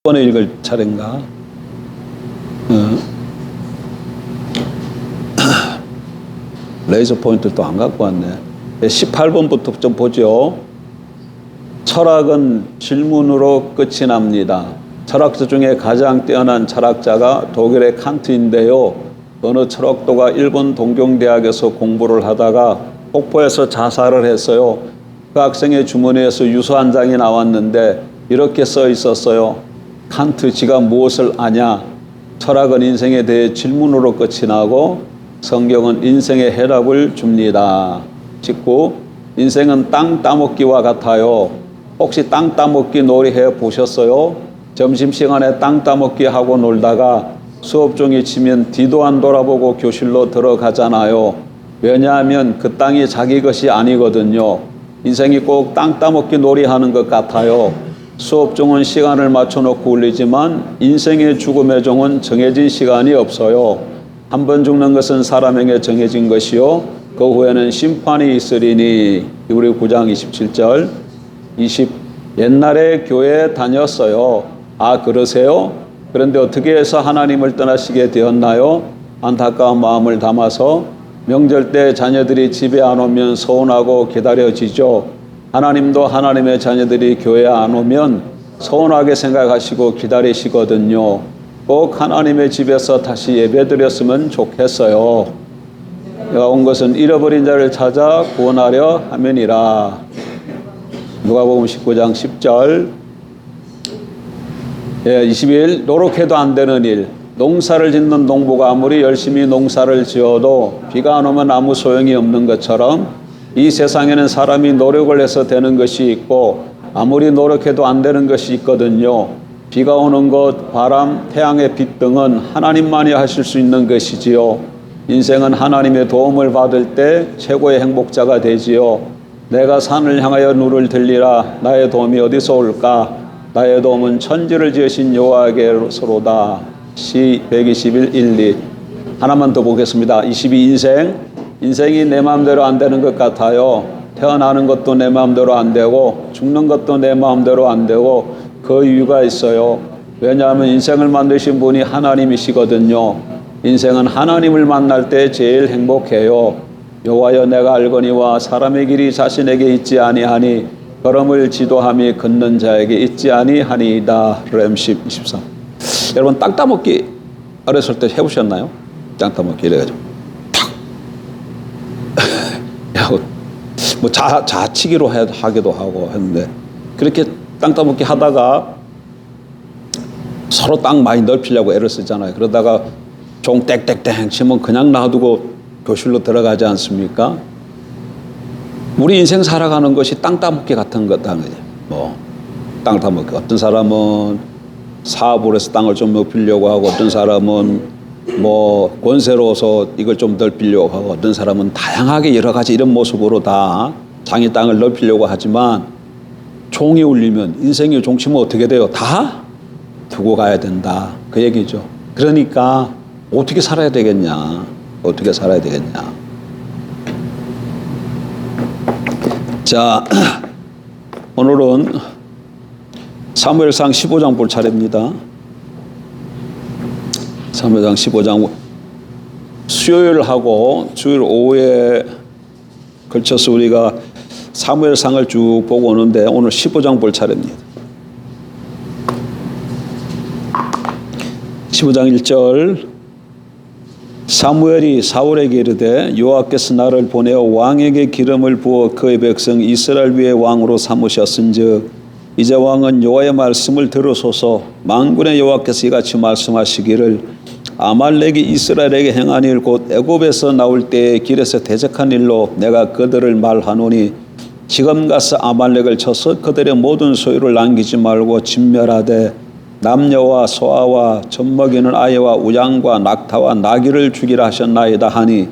번에 읽을 차례인가? 레이저 포인트를 또 안 갖고 왔네. 18번부터 좀 보죠. 철학은 질문으로 끝이 납니다. 철학자 중에 가장 뛰어난 철학자가 독일의 칸트인데요. 어느 철학도가 일본 동경대학에서 공부를 하다가 폭포에서 자살을 했어요. 그 학생의 주머니에서 유서 한 장이 나왔는데 이렇게 써 있었어요. 칸트, 지가 무엇을 아냐? 철학은 인생에 대해 질문으로 끝이 나고 성경은 인생의 해답을 줍니다. 직구, 인생은 땅 따먹기와 같아요. 혹시 땅 따먹기 놀이해 보셨어요? 점심시간에 땅 따먹기 하고 놀다가 수업 종이 치면 뒤도 안 돌아보고 교실로 들어가잖아요. 왜냐하면 그 땅이 자기 것이 아니거든요. 인생이 꼭 땅 따먹기 놀이하는 것 같아요. 수업 종은 시간을 맞춰놓고 울리지만 인생의 죽음의 종은 정해진 시간이 없어요. 한 번 죽는 것은 사람에게 정해진 것이요. 그 후에는 심판이 있으리니. 우리 9장 27절 20. 옛날에 교회에 다녔어요. 아, 그러세요? 그런데 어떻게 해서 하나님을 떠나시게 되었나요? 안타까운 마음을 담아서 명절 때 자녀들이 집에 안 오면 서운하고 기다려지죠. 하나님도 하나님의 자녀들이 교회에 안 오면 서운하게 생각하시고 기다리시거든요. 꼭 하나님의 집에서 다시 예배드렸으면 좋겠어요. 내가 온 것은 잃어버린 자를 찾아 구원하려 함이니라. 누가복음 19장 10절 21. 노력해도 안 되는 일. 농사를 짓는 농부가 아무리 열심히 농사를 지어도 비가 안 오면 아무 소용이 없는 것처럼 이 세상에는 사람이 노력을 해서 되는 것이 있고 아무리 노력해도 안 되는 것이 있거든요. 비가 오는 것, 바람, 태양의 빛 등은 하나님만이 하실 수 있는 것이지요. 인생은 하나님의 도움을 받을 때 최고의 행복자가 되지요. 내가 산을 향하여 눈을 들리라. 나의 도움이 어디서 올까? 나의 도움은 천지를 지으신 여호와께로서로다. 시 121, 1, 2. 하나만 더 보겠습니다. 22. 인생이 내 마음대로 안 되는 것 같아요. 태어나는 것도 내 마음대로 안 되고 죽는 것도 내 마음대로 안 되고 그 이유가 있어요. 왜냐하면 인생을 만드신 분이 하나님이시거든요. 인생은 하나님을 만날 때 제일 행복해요. 여호와여, 내가 알거니와 사람의 길이 자신에게 있지 아니하니 걸음을 지도함이 걷는 자에게 있지 아니하니이다. 렘십 23. 여러분, 땅 따먹기 어렸을 때 해보셨나요? 땅 따먹기 이래가지고 뭐 자치기로 하기도 하고 했는데, 그렇게 땅 따먹기 하다가 서로 땅 많이 넓히려고 애를 쓰잖아요. 그러다가 종 땡땡땡 치면 그냥 놔두고 교실로 들어가지 않습니까? 우리 인생 살아가는 것이 땅 따먹기 같은 거다. 뭐 땅 따먹기. 어떤 사람은 사업을 해서 땅을 좀 넓히려고 하고, 어떤 사람은 뭐 권세로서 이걸 좀 넓히려고 하고, 어떤 사람은 다양하게 여러 가지 이런 모습으로 다 자기 땅을 넓히려고 하지만, 종이 울리면, 인생이 종치면 어떻게 돼요? 다 두고 가야 된다. 그 얘기죠. 그러니까 어떻게 살아야 되겠냐? 어떻게 살아야 되겠냐? 자, 오늘은 사무엘상 15장 볼 차례입니다. 사무엘상 15장 수요일하고 주일 오후에 걸쳐서 우리가 사무엘상을 쭉 보고 오는데 오늘 15장 볼 차례입니다. 15장 1절. 사무엘이 사울에게 이르되 여호와께서 나를 보내어 왕에게 기름을 부어 그의 백성 이스라엘 위에 왕으로 삼으셨은즉 이제 왕은 여호와의 말씀을 들으소서. 만군의 여호와께서 이같이 말씀하시기를 아말렉이 이스라엘에게 행한 일 곧 애굽에서 나올 때에 길에서 대적한 일로 내가 그들을 말하노니 지금 가서 아말렉을 쳐서 그들의 모든 소유를 남기지 말고 진멸하되 남녀와 소아와 젖먹이는 아이와 우양과 낙타와 나귀를 죽이라 하셨나이다 하니,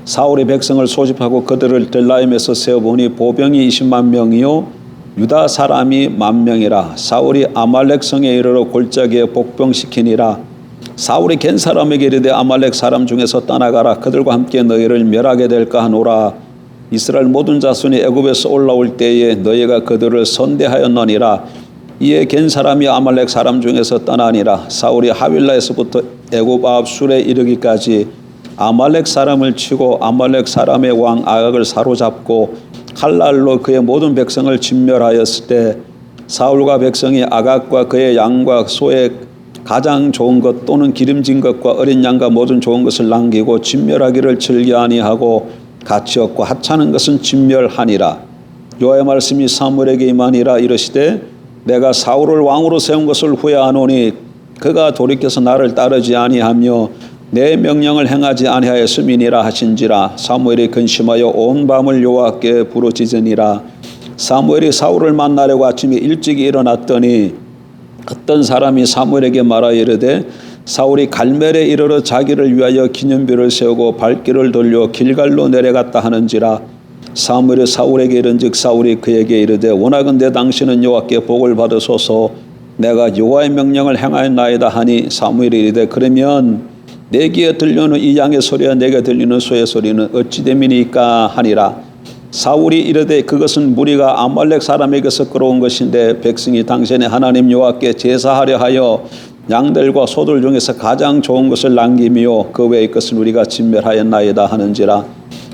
사울이 백성을 소집하고 그들을 들라임에서 세어보니 보병이 20만 명이요 유다 사람이 10,000명이라. 사울이 아말렉 성에 이르러 골짜기에 복병시키니라. 사울이 겐 사람에게 이르되 아말렉 사람 중에서 떠나가라. 그들과 함께 너희를 멸하게 될까 하노라. 이스라엘 모든 자손이 애굽에서 올라올 때에 너희가 그들을 선대하였느니라. 이에 겐 사람이 아말렉 사람 중에서 떠나니라. 사울이 하윌라에서부터 애굽 아합술에 이르기까지 아말렉 사람을 치고 아말렉 사람의 왕 아각을 사로잡고 칼날로 그의 모든 백성을 진멸하였을 때 사울과 백성이 아각과 그의 양과 소의 가장 좋은 것 또는 기름진 것과 어린 양과 모든 좋은 것을 남기고 진멸하기를 즐겨 아니하고 가치 없고 하찮은 것은 진멸하니라. 여호와의 말씀이 사무엘에게 임하니라. 이르시되 내가 사울을 왕으로 세운 것을 후회하노니 그가 돌이켜서 나를 따르지 아니하며 내 명령을 행하지 아니하였음이니라 하신지라. 사무엘이 근심하여 온 밤을 여호와께 부르짖으니라. 사무엘이 사울을 만나려고 아침에 일찍 일어났더니 어떤 사람이 사무엘에게 말하여 이르되 사울이 갈멜에 이르러 자기를 위하여 기념비를 세우고 발길을 돌려 길갈로 내려갔다 하는지라. 사무엘이 사울에게 이른즉 사울이 그에게 이르되 원하건대 당신은 여호와께 복을 받으소서. 내가 여호와의 명령을 행하였나이다 하니 사무엘이 이르되 그러면 내 귀에 들리는 이 양의 소리와 내게 들리는 소의 소리는 어찌 됨이니까 하니라. 사울이 이르되 그것은 무리가 아말렉 사람에게서 끌어온 것인데 백성이 당신의 하나님 여호와께 제사하려 하여 양들과 소들 중에서 가장 좋은 것을 남기며 그 외의 것은 우리가 진멸하였나이다 하는지라.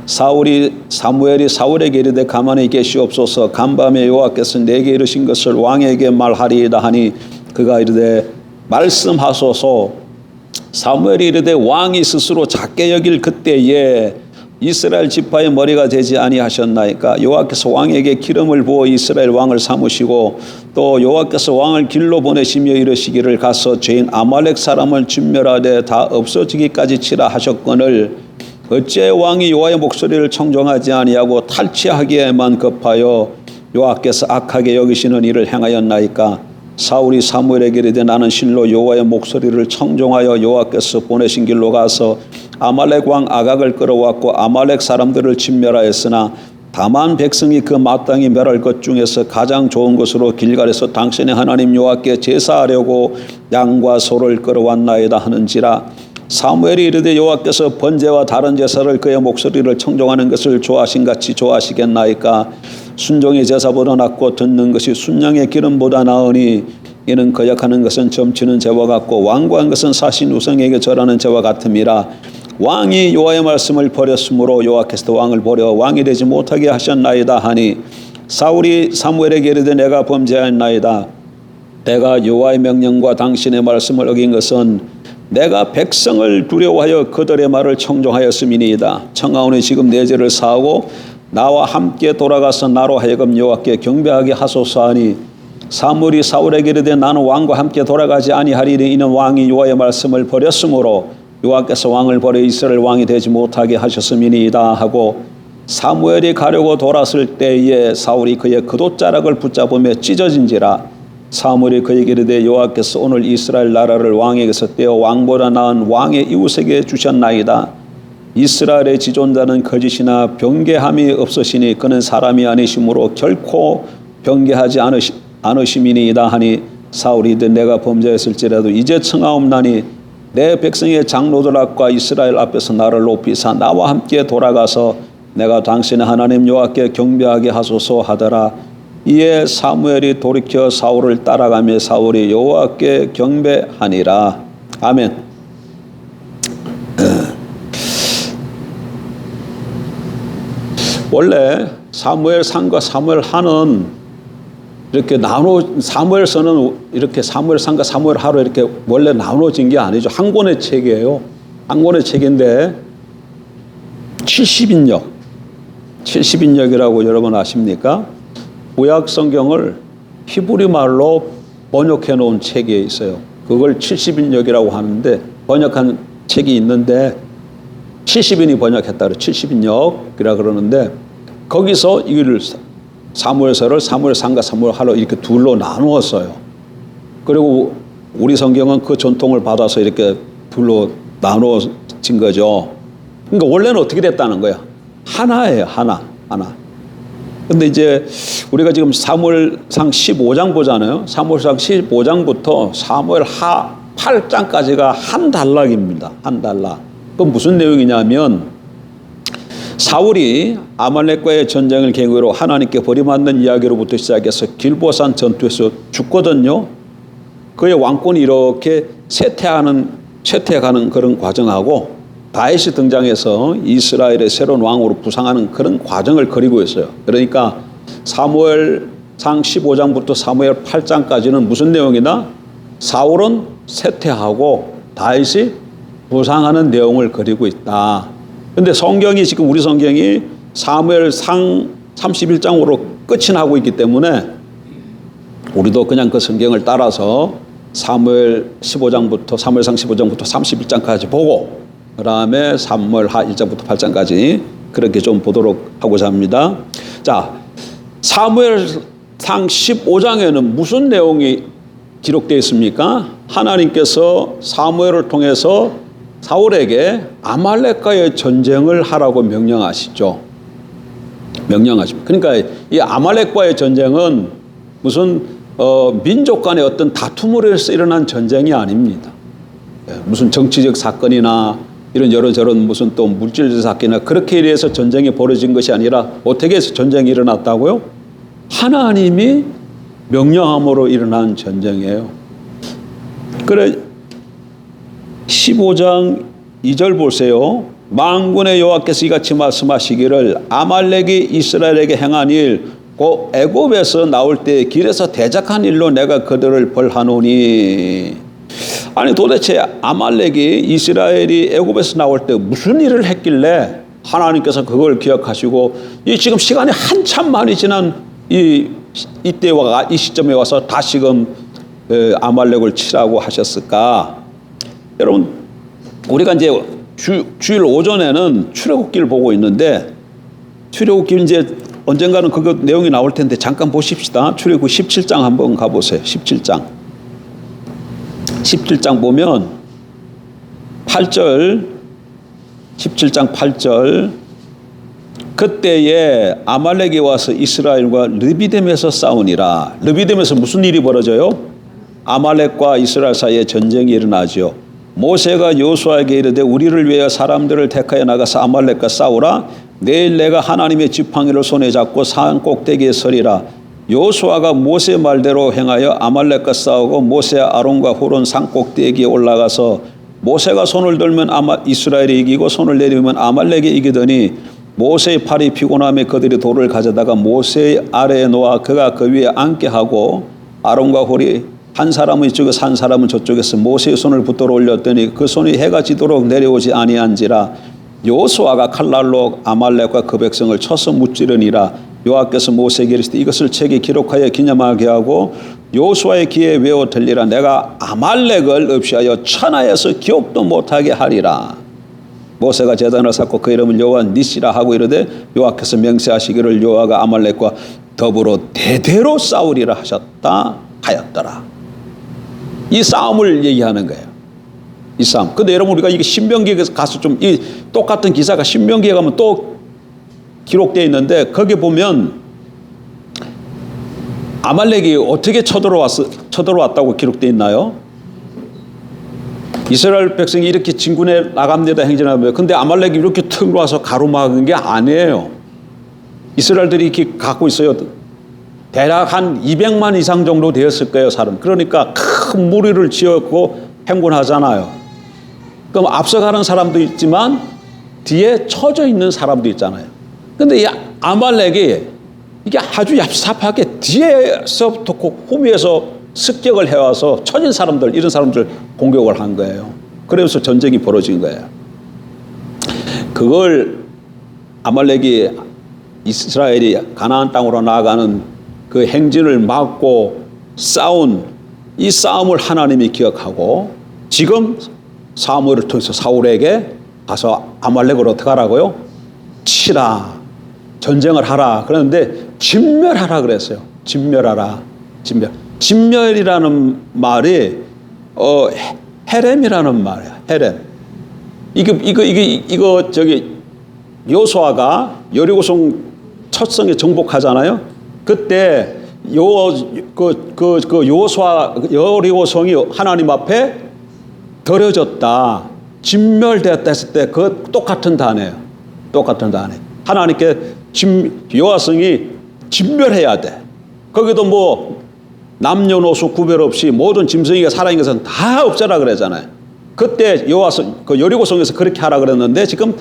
사무엘이 사울에게 이르되 가만히 계시옵소서. 간밤에 여호와께서 내게 이르신 것을 왕에게 말하리이다 하니 그가 이르되 말씀하소서. 사무엘이 이르되 왕이 스스로 작게 여길 그때에 이스라엘 지파의 머리가 되지 아니하셨나이까. 여호와께서 왕에게 기름을 부어 이스라엘 왕을 삼으시고 또 여호와께서 왕을 길로 보내시며 이르시기를 가서 죄인 아말렉 사람을 진멸하되 다 없어지기까지 치라 하셨거늘 어찌 왕이 여호와의 목소리를 청종하지 아니하고 탈취하기에만 급하여 여호와께서 악하게 여기시는 일을 행하였나이까. 사울이 사무엘에게 이르되 나는 실로 여호와의 목소리를 청종하여 여호와께서 보내신 길로 가서 아말렉 왕 아각을 끌어왔고 아말렉 사람들을 진멸하였으나 다만 백성이 그 마땅히 멸할 것 중에서 가장 좋은 것으로 길갈에서 당신의 하나님 여호와께 제사하려고 양과 소를 끌어왔나이다 하는지라. 사무엘이 이르되 여호와께서 번제와 다른 제사를 그의 목소리를 청종하는 것을 좋아하신같이 좋아하시겠나이까. 순종의 제사보다 낫고 듣는 것이 순양의 기름보다 나으니 이는 거역하는 것은 점치는 죄와 같고 완고한 것은 사신 우상에게 절하는 죄와 같음이라. 왕이 여호와의 말씀을 버렸으므로 여호와께서 왕을 버려 왕이 되지 못하게 하셨나이다 하니 사울이 사무엘에게 이르되 내가 범죄하였나이다. 내가 여호와의 명령과 당신의 말씀을 어긴 것은 내가 백성을 두려워하여 그들의 말을 청종하였음이니이다. 청하오니 지금 내 죄를 사하고 나와 함께 돌아가서 나로 하여금 여호와께 경배하게 하소서 하니 사무엘이 사울에게 이르되 나는 왕과 함께 돌아가지 아니하리니 이는 왕이 여호와의 말씀을 버렸으므로 여호와께서 왕을 버려 이스라엘 왕이 되지 못하게 하셨음이니이다 하고 사무엘이 가려고 돌았을 때에 사울이 그의 겉옷자락을 붙잡으며 찢어진지라. 사무엘이 그에게 이르되 여호와께서 오늘 이스라엘 나라를 왕에게서 떼어 왕보다 나은 왕의 이웃에게 주셨나이다. 이스라엘의 지존자는 거짓이나 변개함이 없으시니 그는 사람이 아니심으로 결코 변개하지 않으심이니이다 하니 사울이 이르되 내가 범죄했을지라도 이제 청하옵나니 내 백성의 장로들 앞과 이스라엘 앞에서 나를 높이사 나와 함께 돌아가서 내가 당신의 하나님 여호와께 경배하게 하소서 하더라. 이에 사무엘이 돌이켜 사울을 따라가며 사울이 여호와께 경배하니라. 아멘. 원래 사무엘상과 사무엘하는 이렇게 사무엘서는 이렇게 사무엘상과 사무엘하로 이렇게 원래 나눠진 게 아니죠. 한 권의 책이에요. 한 권의 책인데 70인역이라고 여러분 아십니까? 구약 성경을 히브리 말로 번역해 놓은 책이 있어요. 그걸 70인역이라고 하는데 번역한 책이 있는데 70인이 번역했다 그래요. 70인역이라 그러는데 거기서 이를 사무엘서를 사무엘상과 사무엘하로 이렇게 둘로 나누었어요. 그리고 우리 성경은 그 전통을 받아서 이렇게 둘로 나누어진 거죠. 그러니까 원래는 어떻게 됐다는 거야? 하나예요. 하나. 근데 이제 우리가 지금 사무엘상 15장 보잖아요. 사무엘상 15장부터 사무엘하 8장까지가 한 단락입니다. 한 단락. 그건 무슨 내용이냐면 사울이 아말렉과의 전쟁을 계기로 하나님께 버림받는 이야기로부터 시작해서 길보산 전투에서 죽거든요. 그의 왕권이 이렇게 쇠퇴해가는 그런 과정하고 다윗이 등장해서 이스라엘의 새로운 왕으로 부상하는 그런 과정을 그리고 있어요. 그러니까 사무엘상 15장부터 사무엘 8장까지는 무슨 내용이나 사울은 쇠퇴하고 다윗이 부상하는 내용을 그리고 있다. 그런데 성경이 지금 우리 성경이 사무엘상 31장으로 끝이 나고 있기 때문에 우리도 그냥 그 성경을 따라서 사무엘 15장부터 사무엘상 15장부터 31장까지 보고 그 다음에 사무엘하 1장부터 8장까지 그렇게 좀 보도록 하고자 합니다. 자, 사무엘상 15장에는 무슨 내용이 기록되어 있습니까? 하나님께서 사무엘을 통해서 사울에게 아말렉과의 전쟁을 하라고 명령하시죠. 명령하십니다. 그러니까 이 아말렉과의 전쟁은 무슨 민족 간의 어떤 다툼으로 해서 일어난 전쟁이 아닙니다. 무슨 정치적 사건이나 이런 여러저런 무슨 또 물질적 사건이나 그렇게 해서 전쟁이 벌어진 것이 아니라 어떻게 해서 전쟁이 일어났다고요? 하나님이 명령함으로 일어난 전쟁이에요. 그래 15장 2절 보세요. 만군의 여호와께서 이같이 말씀하시기를 아말렉이 이스라엘에게 행한 일 곧 애굽에서 나올 때 길에서 대적한 일로 내가 그들을 벌하노니. 아니 도대체 아말렉이 이스라엘이 애굽에서 나올 때 무슨 일을 했길래 하나님께서 그걸 기억하시고 이 지금 시간이 한참 많이 지난 이때와 이 시점에 와서 다시금 아말렉을 치라고 하셨을까? 여러분 우리가 이제 주일 오전에는 출애굽기를 보고 있는데 출애굽기 이제 언젠가는 그거 내용이 나올 텐데 잠깐 보십시다. 출애굽기 17장 한번 가보세요. 17장 보면 8절 17장 8절 그때에 아말렉이 와서 이스라엘과 르비딤에서 싸우니라. 르비딤에서 무슨 일이 벌어져요? 아말렉과 이스라엘 사이에 전쟁이 일어나죠. 모세가 여호수아에게 이르되 우리를 위하여 사람들을 택하여 나가서 아말렉과 싸우라. 내일 내가 하나님의 지팡이를 손에 잡고 산 꼭대기에 서리라. 여호수아가 모세 말대로 행하여 아말렉과 싸우고 모세와 아론과 훌은 산 꼭대기에 올라가서 모세가 손을 들면 이스라엘이 이기고 손을 내리면 아말렉이 이기더니 모세의 팔이 피곤함에 그들이 돌을 가져다가 모세의 아래에 놓아 그가 그 위에 앉게 하고 아론과 훌이 한 사람은 이쪽에서 한 사람은 저쪽에서 모세의 손을 붙들어 올렸더니 그 손이 해가 지도록 내려오지 아니한지라. 여호수아가 칼날로 아말렉과 그 백성을 쳐서 무찌르니라. 여호와께서 모세에게 이르시되 이것을 책에 기록하여 기념하게 하고 여호수아의 귀에 외워 들리라. 내가 아말렉을 없이하여 천하에서 기억도 못하게 하리라. 모세가 제단을 쌓고 그 이름을 여호와 니시라 하고 이르되 여호와께서 명세하시기를 여호와가 아말렉과 더불어 대대로 싸우리라 하셨다 하였더라. 이 싸움을 얘기하는 거예요. 이 싸움. 근데 여러분 우리가 이게 신명기에 가서 좀 이 똑같은 기사가 신명기에 가면 또 기록되어 있는데 거기 보면 아말렉이 어떻게 쳐들어왔다고 기록되어 있나요? 이스라엘 백성이 이렇게 진군에 나갑니다. 행진하며. 근데 아말렉이 이렇게 턱 와서 가로막은 게 아니에요. 이스라엘들이 이렇게 갖고 있어요. 대략 한 200만 이상 정도 되었을 거예요, 사람. 그러니까 큰 무리를 지었고 행군하잖아요. 그럼 앞서가는 사람도 있지만 뒤에 처져 있는 사람도 있잖아요. 근데 이 아말렉이 이게 아주 얍삽하게 뒤에서부터 후미에서 습격을 해와서 처진 사람들, 이런 사람들 공격을 한 거예요. 그래서 전쟁이 벌어진 거예요. 그걸 아말렉이 이스라엘이 가나안 땅으로 나아가는 그 행진을 막고 싸운 이 싸움을 하나님이 기억하고 지금 사무엘을 통해서 사울에게 가서 아말렉을 어떻게 하라고요? 치라. 전쟁을 하라. 그런데 진멸하라 그랬어요. 진멸하라. 진멸이라는 말이 헤렘이라는 말이야. 헤렘. 이거 저기 여호수아가 여리고성 첫 성에 정복하잖아요. 그때 여호수아 여리고성이 하나님 앞에 더려졌다. 진멸되었다 했을 때 그 똑같은 단어예요. 똑같은 단어. 하나님께 여호와성이 진멸해야 돼. 거기도 뭐 남녀노소 구별 없이 모든 짐승이가 살아있는 것은 다 없애라 그러잖아요. 그때 여호와성 그 여리고성에서 그렇게 하라 그랬는데 지금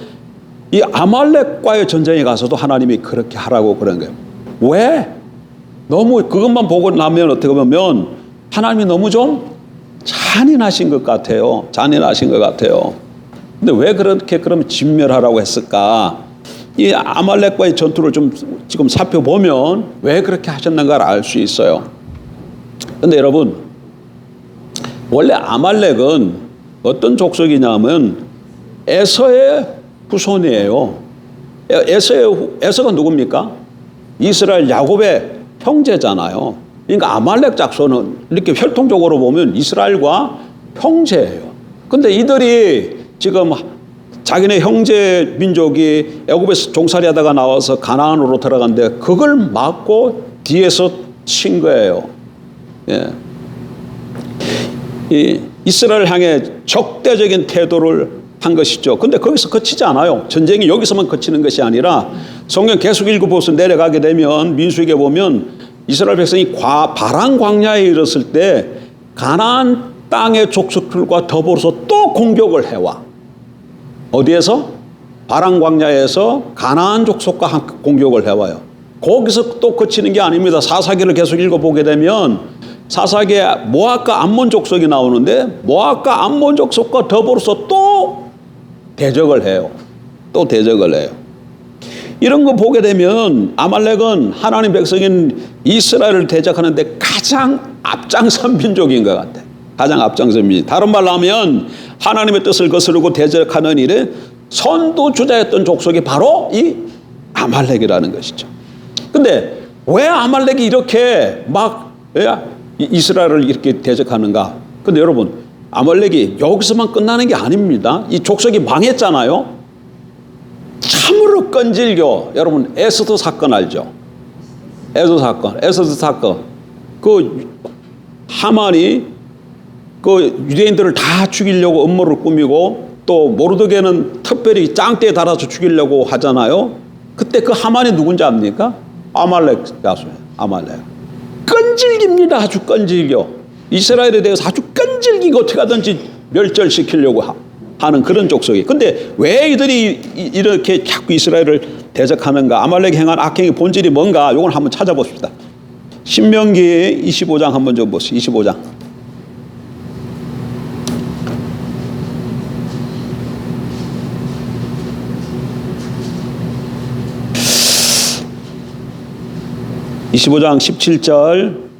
이 아말렉과의 전쟁에 가서도 하나님이 그렇게 하라고 그런 거예요. 왜? 너무 그것만 보고 나면 어떻게 보면 하나님이 너무 좀 잔인하신 것 같아요. 잔인하신 것 같아요. 근데 왜 그렇게 그러면 진멸하라고 했을까? 이 아말렉과의 전투를 좀 지금 살펴보면 왜 그렇게 하셨는가를 알 수 있어요. 근데 여러분, 원래 아말렉은 어떤 족속이냐면 에서의 후손이에요. 에서가 누굽니까? 이스라엘 야곱의 형제잖아요. 그러니까 아말렉 작소는 이렇게 혈통적으로 보면 이스라엘과 형제예요. 근데 이들이 지금 자기네 형제 민족이 애굽에서 종살이 하다가 나와서 가나안으로 들어간데 그걸 막고 뒤에서 친 거예요. 예. 이 이스라엘 향해 적대적인 태도를 한 것이죠. 근데 거기서 그치지 않아요. 전쟁이 여기서만 그치는 것이 아니라 성경 계속 읽어보면서 내려가게 되면 민수기에 보면 이스라엘 백성이 바란 광야에 이르렀을 때 가나안 땅의 족속들과 더불어서 또 공격을 해와. 어디에서? 바란 광야에서 가나안 족속과 공격을 해와요. 거기서 또 그치는 게 아닙니다. 사사기를 계속 읽어보게 되면 사사기에 모압과 암몬 족속이 나오는데 모압과 암몬 족속과 더불어서 또 대적을 해요. 또 대적을 해요. 이런 거 보게 되면 아말렉은 하나님 백성인 이스라엘을 대적하는데 가장 앞장선 민족인 것 같아요. 가장 앞장선 민족. 다른 말로 하면 하나님의 뜻을 거스르고 대적하는 일에 선두주자였던 족속이 바로 이 아말렉이라는 것이죠. 근데 왜 아말렉이 이렇게 막 이스라엘을 이렇게 대적하는가? 근데 여러분, 아말렉이 여기서만 끝나는 게 아닙니다. 이 족속이 망했잖아요. 참으로 끈질겨. 여러분, 에스더 사건 알죠? 에스더 사건. 그 하만이 그 유대인들을 다 죽이려고 음모를 꾸미고 또 모르드게는 특별히 짱대에 달아서 죽이려고 하잖아요. 그때 그 하만이 누군지 압니까? 아말렉 자수예요. 아말렉. 끈질깁니다. 아주 끈질겨. 이스라엘에 대해서 아주 끈질기고 어떻게 하든지 멸절시키려고 하는 그런 족속이. 근데 왜 이들이 이렇게 자꾸 이스라엘을 대적하는가? 아말렉이 행한 악행의 본질이 뭔가? 이걸 한번 찾아봅시다. 신명기 25장 한번 좀 보세요. 25장. (25장 17절)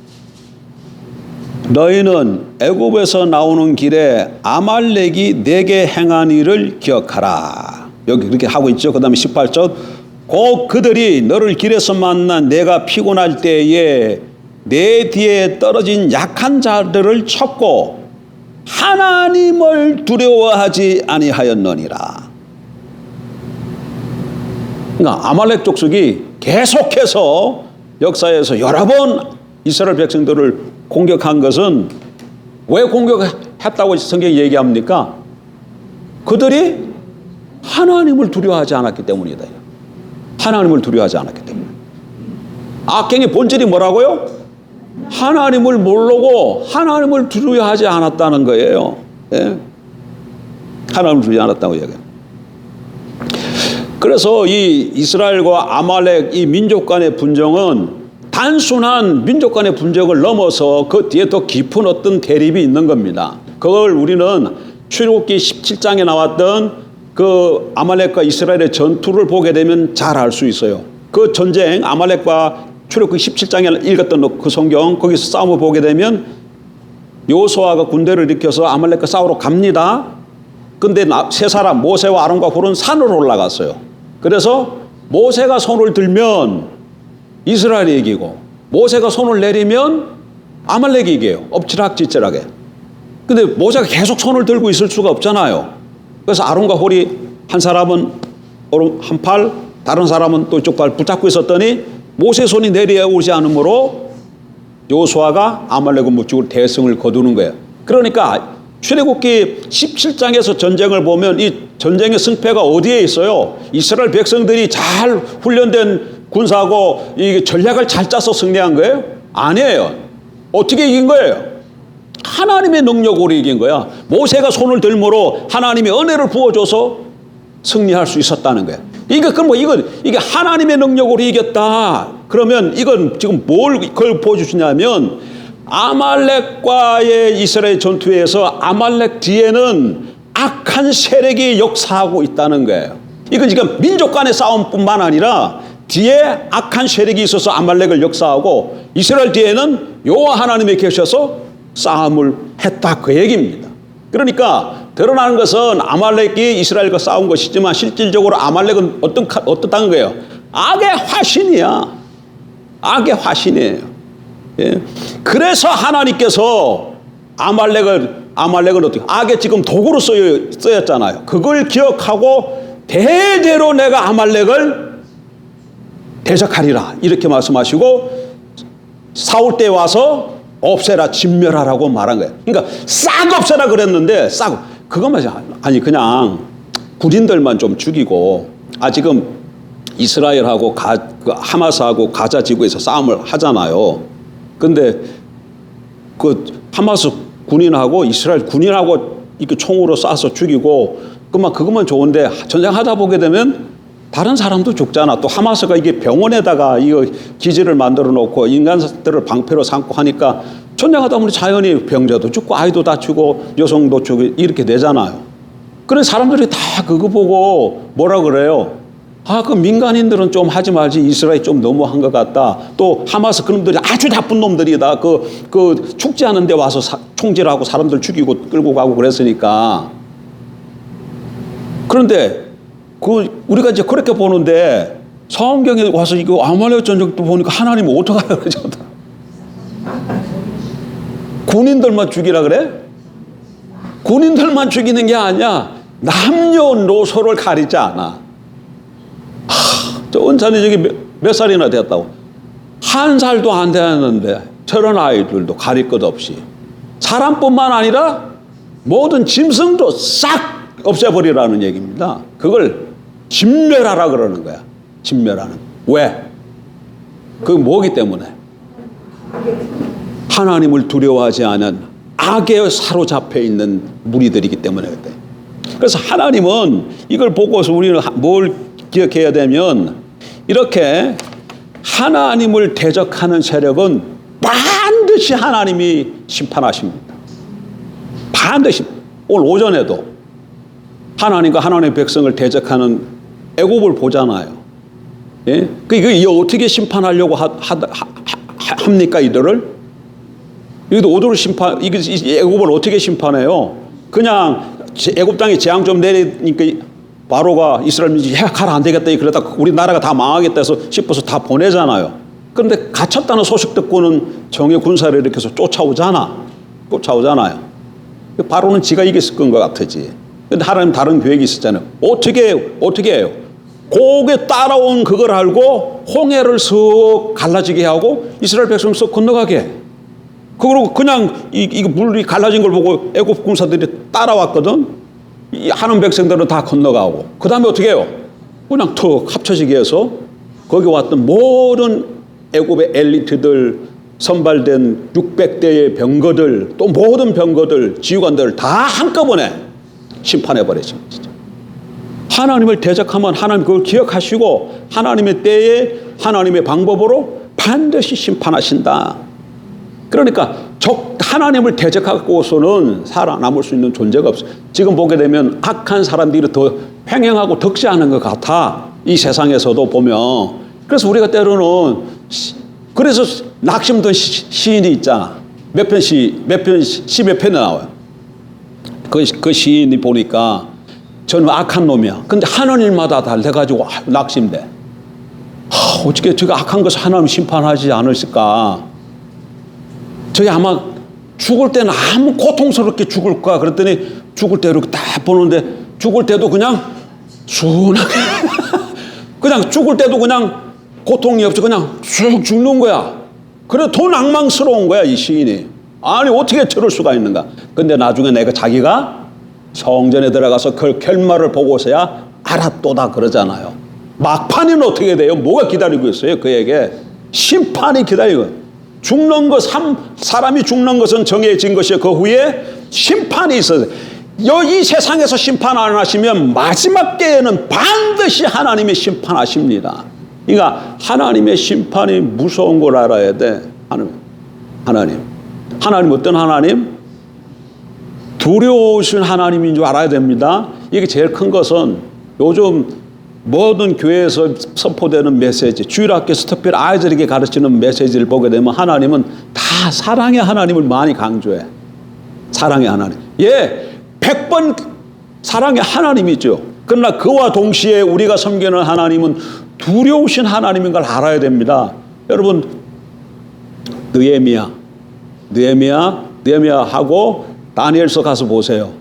너희는 애굽에서 나오는 길에 아말렉이 내게 행한 일을 기억하라. 여기 그렇게 하고 있죠. 그 다음에 18절 곧 그들이 너를 길에서 만난 내가 피곤할 때에 내 뒤에 떨어진 약한 자들을 쳤고 하나님을 두려워하지 아니하였느니라. 그러니까 아말렉 족속이 계속해서 역사에서 여러 번 이스라엘 백성들을 공격한 것은 왜 공격했다고 성경이 얘기합니까? 그들이 하나님을 두려워하지 않았기 때문이다. 하나님을 두려워하지 않았기 때문에. 악행의 본질이 뭐라고요? 하나님을 모르고 하나님을 두려워하지 않았다는 거예요. 예? 하나님을 두려워하지 않았다고 얘기해요. 그래서 이 이스라엘과 아말렉 이 민족 간의 분쟁은 단순한 민족 간의 분쟁을 넘어서 그 뒤에 더 깊은 어떤 대립이 있는 겁니다. 그걸 우리는 출애굽기 17장에 나왔던 그 아말렉과 이스라엘의 전투를 보게 되면 잘 알 수 있어요. 그 전쟁 아말렉과 출애굽기 17장에 읽었던 그 성경 거기서 싸움을 보게 되면 여호수아가 군대를 일으켜서 아말렉과 싸우러 갑니다. 근데 세 사람 모세와 아론과 훌은 산으로 올라갔어요. 그래서 모세가 손을 들면 이스라엘이 이기고 모세가 손을 내리면 아말렉이 이겨요. 엎치락뒤치락에. 근데 모세가 계속 손을 들고 있을 수가 없잖아요. 그래서 아론과 훌이 한 사람은 한 팔, 다른 사람은 또 이쪽 팔 붙잡고 있었더니 모세 손이 내려오지 않으므로 여호수아가 아말렉을 무찌고 대승을 거두는 거예요. 그러니까 출애굽기 17장에서 전쟁을 보면 이 전쟁의 승패가 어디에 있어요? 이스라엘 백성들이 잘 훈련된 군사고 이 전략을 잘 짜서 승리한 거예요? 아니에요. 어떻게 이긴 거예요? 하나님의 능력으로 이긴 거야. 모세가 손을 들므로 하나님의 은혜를 부어줘서 승리할 수 있었다는 거예요. 이게 하나님의 능력으로 이겼다. 그러면 이건 지금 그걸 보여주시냐면 아말렉과의 이스라엘 전투에서 아말렉 뒤에는 악한 세력이 역사하고 있다는 거예요. 이건 지금 민족 간의 싸움뿐만 아니라 뒤에 악한 세력이 있어서 아말렉을 역사하고 이스라엘 뒤에는 여호와 하나님이 계셔서 싸움을 했다 그 얘기입니다. 그러니까 드러나는 것은 아말렉이 이스라엘과 싸운 것이지만 실질적으로 아말렉은 어떻다는 거예요? 악의 화신이야. 악의 화신이에요. 예? 그래서 하나님께서 아말렉을 어떻게 악의 지금 도구로 쓰였잖아요. 그걸 기억하고 대대로 내가 아말렉을 대적하리라 이렇게 말씀하시고 사울 때 와서 없애라 진멸하라고 말한 거예요. 그러니까 싹 없애라 그랬는데 그것만 아니 그냥 군인들만 좀 죽이고 지금 이스라엘하고 하마스하고 가자 지구에서 싸움을 하잖아요. 근데 그 하마스 군인하고 이스라엘 군인하고 이렇게 총으로 쏴서 죽이고 그것만 좋은데 전쟁하다 보게 되면 다른 사람도 죽잖아. 또 하마스가 이게 병원에다가 이거 기지를 만들어 놓고 인간들을 방패로 삼고 하니까 전쟁하다 보니 자연히 병자도 죽고 아이도 다치고 여성도 죽고 이렇게 되잖아요. 그런 사람들이 다 그거 보고 뭐라 그래요? 그 민간인들은 좀 하지 말지 이스라엘이 좀 너무한 것 같다. 또 하마스 그놈들이 아주 나쁜 놈들이다. 그 축제하는 데 와서 총질하고 사람들 죽이고 끌고 가고 그랬으니까. 그런데 우리가 이제 그렇게 보는데 성경에 와서 이거 아말렉 전쟁도 보니까 하나님은 어떡하라 그러죠? 군인들만 죽이라 그래? 군인들만 죽이는 게 아니야. 남녀노소를 가리지 않아. 저 은찬이 저기 몇 살이나 됐다고? 1살도 안 되었는데 저런 아이들도 가릴 것 없이 사람뿐만 아니라 모든 짐승도 싹 없애버리라는 얘기입니다. 그걸 진멸하라 그러는 거야. 진멸하는. 왜? 그게 뭐기 때문에? 하나님을 두려워하지 않은 악에 사로잡혀 있는 무리들이기 때문에 그래. 그래서 하나님은 이걸 보고서 우리는 뭘 기억해야 되면 이렇게 하나님을 대적하는 세력은 반드시 하나님이 심판하십니다. 반드시. 오늘 오전에도 하나님과 하나님의 백성을 대적하는 애굽을 보잖아요. 예? 이게 어떻게 심판하려고 합니까 이들을? 이것도 오도를 애굽을 어떻게 심판해요? 그냥 애굽 땅에 재앙 좀 내리니까 바로가 이스라엘 민족이 가라 안 되겠다 그러다 우리 나라가 다 망하겠다 해서 싶어서 다 보내잖아요. 그런데 갇혔다는 소식 듣고는 정예 군사를 일으켜서 쫓아오잖아요. 바로는 지가 이겼을 것 같지. 근데 하나님 다른 계획이 있었잖아요. 어떻게 해요? 고개 따라온 그걸 알고 홍해를 쓱 갈라지게 하고 이스라엘 백성 쓱 건너가게 해. 그리고 그냥 이거 물이 갈라진 걸 보고 애굽 군사들이 따라왔거든. 이 하는 백성들은 다 건너가고 그 다음에 어떻게 해요? 그냥 툭 합쳐지게 해서 거기 왔던 모든 애굽의 엘리트들 선발된 600대의 병거들 또 모든 병거들 지휘관들을 다 한꺼번에 심판해버리죠. 하나님을 대적하면 하나님 그걸 기억하시고 하나님의 때에 하나님의 방법으로 반드시 심판하신다. 그러니까 하나님을 대적하고서는 살아남을 수 있는 존재가 없어요. 지금 보게 되면 악한 사람들이 더 횡행하고 덕시하는 것 같아. 이 세상에서도 보면. 그래서 우리가 때로는 그래서 낙심된 시인이 있잖아. 몇 편에 나와요. 그 시인이 보니까 저는 악한 놈이야. 근데 하는 일마다 달래가지고 낙심돼. 어떻게 저게 악한 것을 하나님 심판하지 않으실까? 저게 아마 죽을 때는 아무 고통스럽게 죽을까? 그랬더니 죽을 때 이렇게 딱 보는데 죽을 때도 그냥 순하게 그냥 죽을 때도 그냥 고통이 없이 그냥 쑥 죽는 거야. 그래 더 낭망스러운 거야 이 시인이. 아니 어떻게 저럴 수가 있는가. 근데 나중에 내가 자기가 성전에 들어가서 그 결말을 보고서야 알았도다 그러잖아요. 막판에는 어떻게 돼요? 뭐가 기다리고 있어요? 그에게 심판이 기다리고. 죽는 것, 사람이 죽는 것은 정해진 것이요, 그 후에 심판이 있어요. 이 세상에서 심판 안 하시면 마지막 때에는 반드시 하나님이 심판하십니다. 그러니까 하나님의 심판이 무서운 걸 알아야 돼. 하나님 어떤 하나님? 두려우신 하나님인 줄 알아야 됩니다. 이게 제일 큰 것은 요즘 모든 교회에서 선포되는 메시지, 주일학교에서 특별히 아이들에게 가르치는 메시지를 보게 되면 하나님은 다 사랑의 하나님을 많이 강조해. 사랑의 하나님. 예, 100번 사랑의 하나님이죠. 그러나 그와 동시에 우리가 섬기는 하나님은 두려우신 하나님인 걸 알아야 됩니다. 여러분, 느헤미야하고 다니엘서 가서 보세요.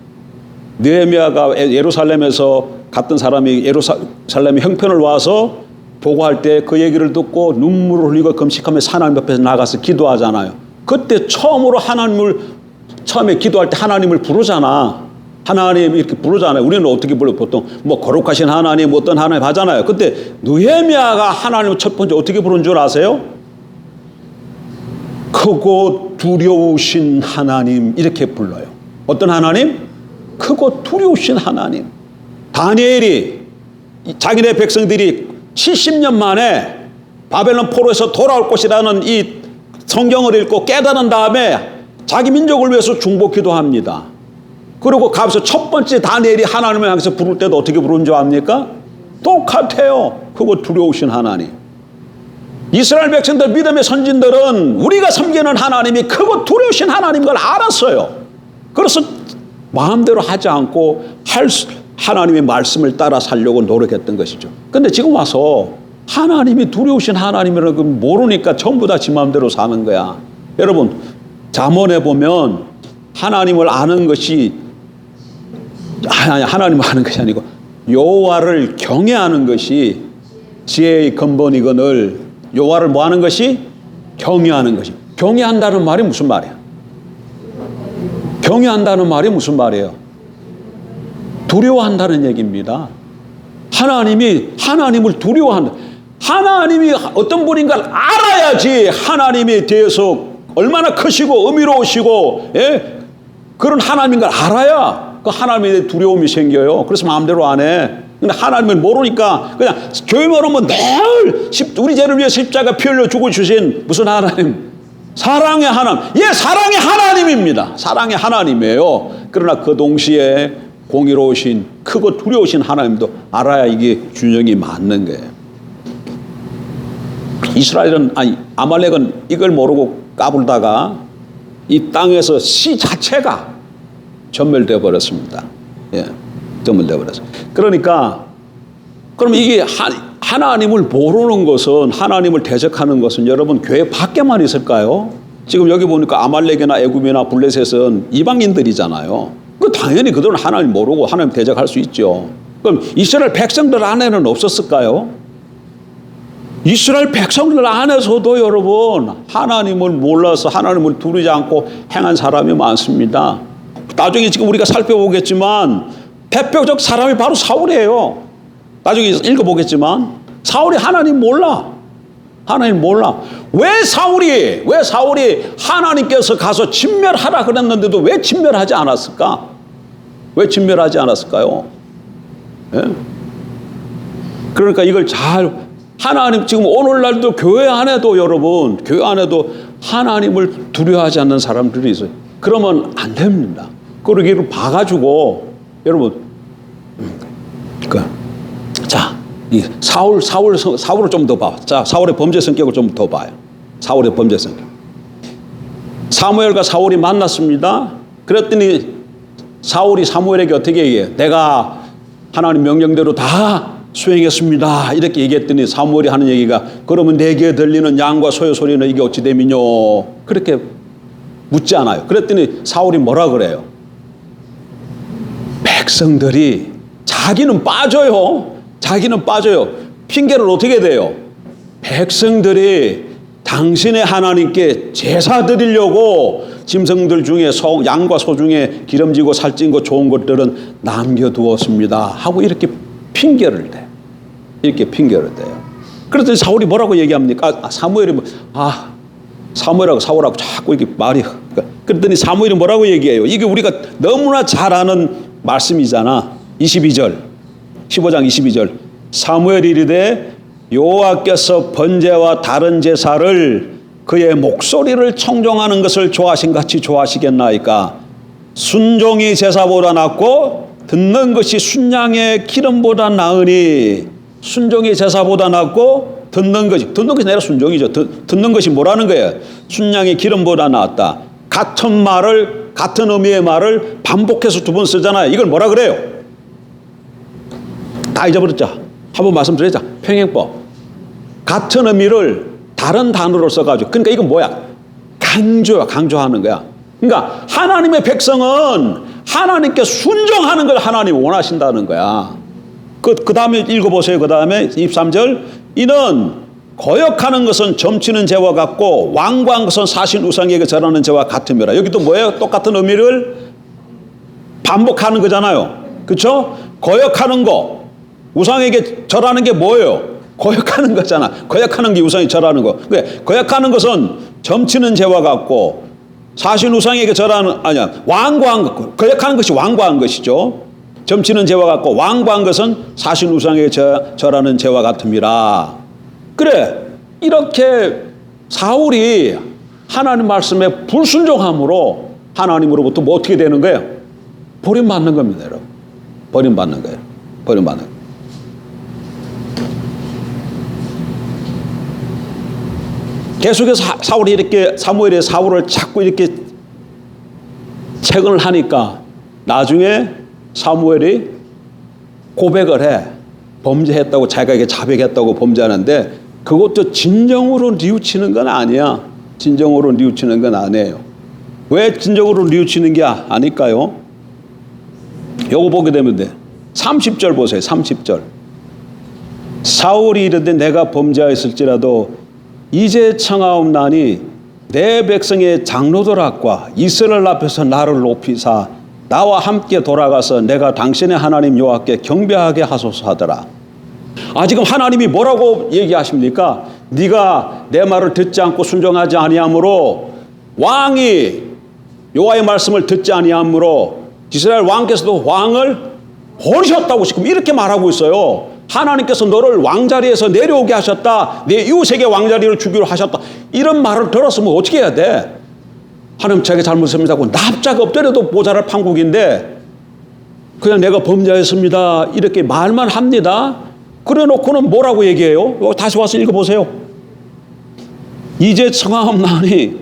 느헤미야가 예루살렘에서 갔던 사람이 예루살렘의 형편을 와서 보고할 때 그 얘기를 듣고 눈물을 흘리고 금식하면서 하나님 앞에서 나가서 기도하잖아요. 그때 처음에 기도할 때 하나님을 부르잖아. 하나님 이렇게 부르잖아요. 우리는 어떻게 불러? 보통 뭐 거룩하신 하나님, 어떤 하나님 하잖아요. 근데 느헤미야가 하나님을 첫 번째 어떻게 부른 줄 아세요? 크고 두려우신 하나님, 이렇게 불러요. 어떤 하나님? 크고 두려우신 하나님. 다니엘이 자기네 백성들이 70년 만에 바벨론 포로에서 돌아올 것이라는 이 성경을 읽고 깨달은 다음에 자기 민족을 위해서 중보기도 합니다. 그리고 가면서 첫 번째 다니엘이 하나님을 향해서 부를 때도 어떻게 부르는 줄 압니까? 똑같아요. 크고 두려우신 하나님. 이스라엘 백성들, 믿음의 선진들은 우리가 섬기는 하나님이 크고 두려우신 하나님인 걸 알았어요. 그래서 마음대로 하지 않고 하나님의 말씀을 따라 살려고 노력했던 것이죠. 근데 지금 와서 하나님이 두려우신 하나님이라는 걸 모르니까 전부 다 지 마음대로 사는 거야. 여러분, 잠언에 보면 하나님을 아는 것이 하나님을 아는 것이 아니고 여호와를 경외하는 것이 지혜의 근본이거늘, 여호와를 뭐 하는 것이? 경외하는 것이. 경외한다는 말이 무슨 말이야? 경외한다는 말이 무슨 말이에요? 두려워한다는 얘기입니다. 하나님을 두려워한다. 하나님이 어떤 분인 걸 알아야지 하나님에 대해서 얼마나 크시고 의미로우시고, 예? 그런 하나님인 걸 알아야 그 하나님에 대해 두려움이 생겨요. 그래서 마음대로 안 해. 근데 하나님을 모르니까 그냥 교회만 오면 늘 우리 죄를 위해 십자가 피 흘려 죽어주신 무슨 하나님? 사랑의 하나님. 예, 사랑의 하나님입니다. 사랑의 하나님이에요. 그러나 그 동시에 공의로우신, 크고 두려우신 하나님도 알아야 이게 균형이 맞는 거예요. 아말렉은 이걸 모르고 까불다가 이 땅에서 시 자체가 전멸되어 버렸습니다. 예, 전멸되어 버렸어요. 그러니까 그럼 이게 하나님을 모르는 것은, 하나님을 대적하는 것은 여러분 교회 밖에만 있을까요? 지금 여기 보니까 아말렉이나 애굽이나 블레셋은 이방인들이잖아요. 그 당연히 그들은 하나님 모르고 하나님 대적할 수 있죠. 그럼 이스라엘 백성들 안에는 없었을까요? 이스라엘 백성들 안에서도 여러분 하나님을 몰라서 하나님을 두르지 않고 행한 사람이 많습니다. 나중에 지금 우리가 살펴보겠지만 대표적 사람이 바로 사울이에요. 나중에 읽어보겠지만 사울이 하나님 몰라. 하나님 몰라. 왜 사울이 하나님께서 가서 진멸하라 그랬는데도 왜 진멸하지 않았을까? 왜 진멸하지 않았을까요? 예? 그러니까 이걸 하나님 지금 오늘날도 교회 안에도 여러분, 교회 안에도 하나님을 두려워하지 않는 사람들이 있어요. 그러면 안 됩니다. 그러기를 봐가지고 여러분, 자, 이 사울을 좀 더 봐. 자, 사울의 범죄 성격을 좀 더 봐요. 사울의 범죄 성격. 사무엘과 사울이 만났습니다. 그랬더니 사울이 사무엘에게 어떻게 얘기해요? 내가 하나님 명령대로 다 수행했습니다. 이렇게 얘기했더니 사무엘이 하는 얘기가, 그러면 내게 들리는 양과 소의 소리는 이게 어찌 됨이뇨? 그렇게 묻지 않아요. 그랬더니 사울이 뭐라 그래요? 백성들이 자기는 빠져요. 핑계를 어떻게 대요? 백성들이 당신의 하나님께 제사 드리려고 짐승들 중에 양과 소 중에 기름지고 살찐 거 좋은 것들은 남겨두었습니다 하고 이렇게 핑계를 대. 이렇게 핑계를 대요. 그랬더니 사울이 뭐라고 얘기합니까? 사무엘이 사무엘하고 사울하고 자꾸 이렇게 말이. 그랬더니 사무엘이 뭐라고 얘기해요? 이게 우리가 너무나 잘 아는 말씀이잖아. 22절, 15장 22절. 사무엘이 이르되 여호와께서 번제와 다른 제사를 그의 목소리를 청종하는 것을 좋아하신 같이 좋아하시겠나이까? 순종이 제사보다 낫고 듣는 것이 순양의 기름보다 나으니. 순종이 제사보다 낫고 듣는 것이 내가 순종이죠. 듣는 것이 뭐라는 거예요? 순양의 기름보다 낫다. 같은 말을, 같은 의미의 말을 반복해서 두 번 쓰잖아요. 이걸 뭐라 그래요? 다 잊어버렸자. 한번 말씀드리자. 평행법. 같은 의미를 다른 단어로 써가지고. 그러니까 이건 뭐야? 강조하는 거야. 그러니까 하나님의 백성은 하나님께 순종하는 걸 하나님이 원하신다는 거야. 그 다음에 읽어보세요. 그 다음에 23절. 이는 거역하는 것은 점치는 죄와 같고 완고한 것은 사신 우상에게 절하는 죄와 같음이라. 여기도 뭐예요? 똑같은 의미를 반복하는 거잖아요. 그렇죠? 거역하는 거, 우상에게 절하는 게 뭐예요? 거역하는 거잖아. 거역하는 게 우상에 절하는 거. 그래, 거역하는 것은 점치는 죄와 같고 사신 우상에게 절하는, 완고한 것, 거역하는 것이 완고한 것이죠. 점치는 죄와 같고 완고한 것은 사신 우상에게 절하는 죄와 같음이라. 그래, 이렇게 사울이 하나님 말씀에 불순종함으로 하나님으로부터 뭐 어떻게 되는 거예요? 버림받는 겁니다, 여러분. 버림받는 거예요. 버림받는 거예요. 계속해서 사무엘이 사울을 자꾸 이렇게 채근을 하니까 나중에 사무엘이 고백을 해. 범죄했다고, 자기가 자백했다고 범죄하는데 그것도 진정으로 뉘우치는 건 아니야. 진정으로 뉘우치는 건 아니에요. 왜 진정으로 뉘우치는 게 아닐까요? 요거 보게 되면 돼. 30절 보세요. 30절. 사울이 이르되 내가 범죄하였을지라도 이제 청하옵나니 내 백성의 장로들과 이스라엘 앞에서 나를 높이사 나와 함께 돌아가서 내가 당신의 하나님 여호와께 경배하게 하소서 하더라. 지금 하나님이 뭐라고 얘기하십니까? 네가 내 말을 듣지 않고 순종하지 아니하므로 왕이 여호와의 말씀을 듣지 아니하므로 이스라엘 왕께서도 왕을 버리셨다고 지금 이렇게 말하고 있어요. 하나님께서 너를 왕자리에서 내려오게 하셨다. 내 이웃에게 왕자리를 주기로 하셨다. 이런 말을 들었으면 어떻게 해야 돼? 하나님 제가 잘못했습니다 하고 납작 엎드려도 모자랄 판국인데 그냥 내가 범죄했습니다 이렇게 말만 합니다. 그래 놓고는 뭐라고 얘기해요? 다시 와서 읽어보세요. 이제 청하옵나니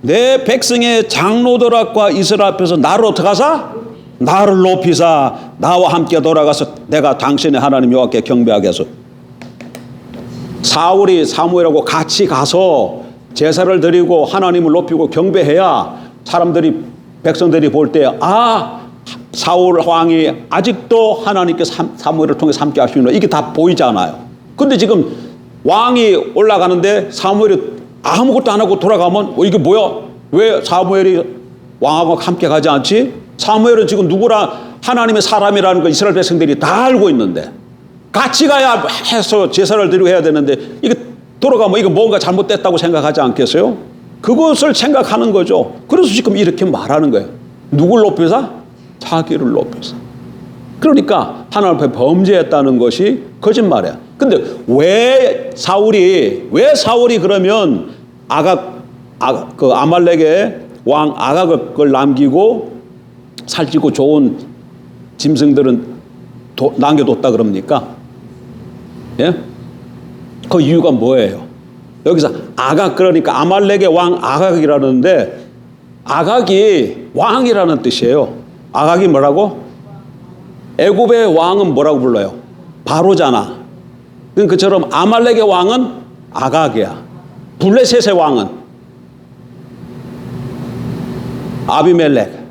내 백성의 장로들과 이스라엘 앞에서 나를 어떻게 하사? 나를 높이사 나와 함께 돌아가서 내가 당신의 하나님 여호와께 경배하게 하소서. 사울이 사무엘하고 같이 가서 제사를 드리고 하나님을 높이고 경배해야 사람들이, 백성들이 볼 때 사울 왕이 아직도 하나님께 사무엘을 통해 함께 하시는구나. 이게 다 보이잖아요. 근데 지금 왕이 올라가는데 사무엘이 아무것도 안 하고 돌아가면 이게 뭐야? 왜 사무엘이 왕하고 함께 가지 않지? 사무엘은 지금 누구라 하나님의 사람이라는 거 이스라엘 백성들이 다 알고 있는데 같이 가야 해서 제사를 드리고 해야 되는데 이게 돌아가면 이거 뭔가 잘못됐다고 생각하지 않겠어요? 그것을 생각하는 거죠. 그래서 지금 이렇게 말하는 거예요. 누굴 높여서? 자기를 높여서. 그러니까 하나님 앞에 범죄했다는 것이 거짓말이야. 근데 왜 사울이 그러면 아말렉의 왕 아각을 남기고 살찌고 좋은 짐승들은 남겨뒀다 그럽니까? 예? 그 이유가 뭐예요? 여기서 아각, 그러니까 아말렉의 왕 아각이라는데 아각이 왕이라는 뜻이에요. 아각이 뭐라고? 애굽의 왕은 뭐라고 불러요? 바로잖아. 그처럼 아말렉의 왕은 아각이야. 블레셋의 왕은 아비멜렉.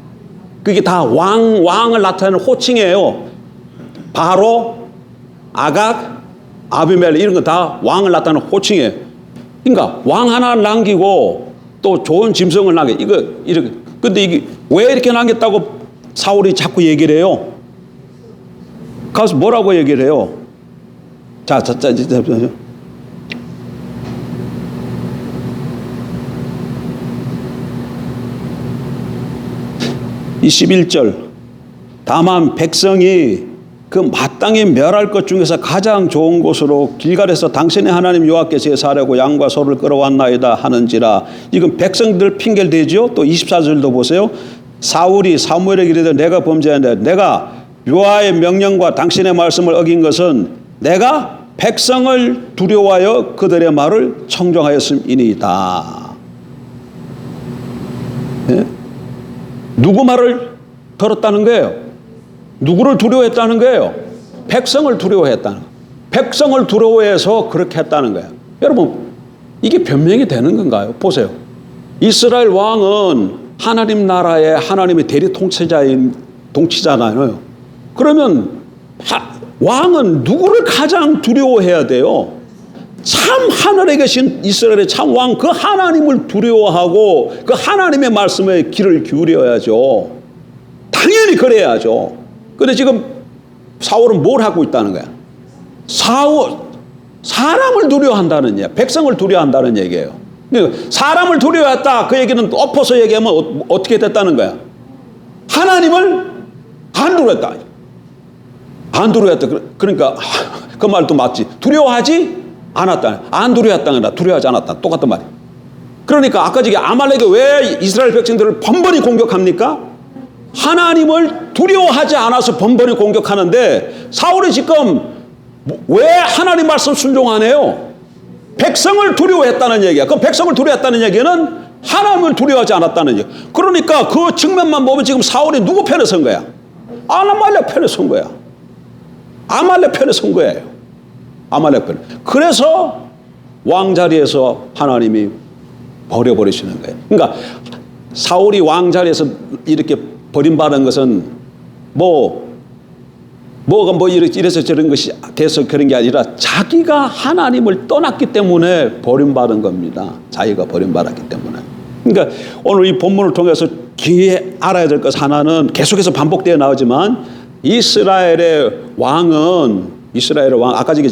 그게 다 왕을 나타내는 호칭이에요. 바로, 아각, 아비멜렉 이런 거 다 왕을 나타내는 호칭이에요. 그러니까 왕 하나 남기고 또 좋은 짐승을 남겨. 이거 이렇게. 근데 이게 왜 이렇게 남겼다고 사울이 자꾸 얘기를 해요? 가서 뭐라고 얘기를 해요? 자. 21절. 다만 백성이 그 마땅히 멸할 것 중에서 가장 좋은 곳으로 길갈에서 당신의 하나님 여호와께 제사하려고 양과 소를 끌어왔나이다 하는지라. 이건 백성들 핑계를 대죠. 또 24절도 보세요. 사울이 사무엘에게 이르되 내가 범죄한다. 내가 여호와의 명령과 당신의 말씀을 어긴 것은 내가 백성을 두려워하여 그들의 말을 청종하였음이니이다. 네? 누구 말을 들었다는 거예요? 누구를 두려워했다는 거예요? 백성을 두려워했다는 거예요. 백성을 두려워해서 그렇게 했다는 거예요. 여러분, 이게 변명이 되는 건가요? 보세요. 이스라엘 왕은 하나님 나라의 하나님의 대리 통치자잖아요. 그러면 왕은 누구를 가장 두려워해야 돼요? 참 하늘에 계신 이스라엘의 참 왕, 그 하나님을 두려워하고 그 하나님의 말씀에 귀를 기울여야죠. 당연히 그래야죠. 그런데 지금 사울은 뭘 하고 있다는 거야? 사람을 두려워한다는 얘기야. 백성을 두려워한다는 얘기예요. 사람을 두려워했다. 그 얘기는 엎어서 얘기하면 어떻게 됐다는 거야? 하나님을 안 두려웠다. 안 두려웠다. 그러니까 그 말도 맞지. 두려워하지 않았다. 안 두려웠다. 두려워하지 않았다. 똑같은 말이야. 그러니까 아까 저기 아말렉이 왜 이스라엘 백성들을 번번이 공격합니까? 하나님을 두려워하지 않아서 번번이 공격하는데 사울이 지금 왜 하나님 말씀 순종하네요? 백성을 두려워했다는 얘기야. 그 백성을 두려워했다는 얘기는 하나님을 두려워하지 않았다는 얘기야. 그러니까 그 측면만 보면 지금 사울이 누구 편에 선 거야? 아말렉 편에 선 거야. 아말렉 편에 선 거예요. 아말렉 편에. 그래서 왕자리에서 하나님이 버려버리시는 거예요. 그러니까 사울이 왕자리에서 이렇게 버림받은 것은 뭐가 이래서 저런 것이 돼서 그런 게 아니라 자기가 하나님을 떠났기 때문에 버림받은 겁니다. 자기가 버림받았기 때문에. 그러니까 오늘 이 본문을 통해서 귀에 알아야 될 것 하나는 계속해서 반복되어 나오지만 이스라엘의 왕 아까 저기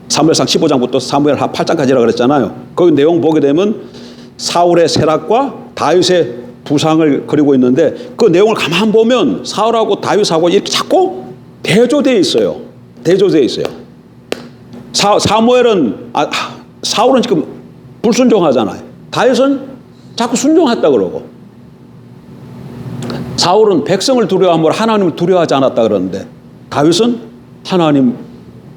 사무엘상 15장부터 사무엘 8장까지라고 그랬잖아요. 거기 내용 보게 되면 사울의 세락과 다윗의 부상을 그리고 있는데 그 내용을 가만 보면 사울하고 다윗하고 이렇게 자꾸 대조되어 있어요. 대조되어 있어요. 사울은 지금 불순종하잖아요. 다윗은 자꾸 순종했다 그러고. 사울은 백성을 두려워함으로 하나님을 두려워하지 않았다 그러는데 다윗은 하나님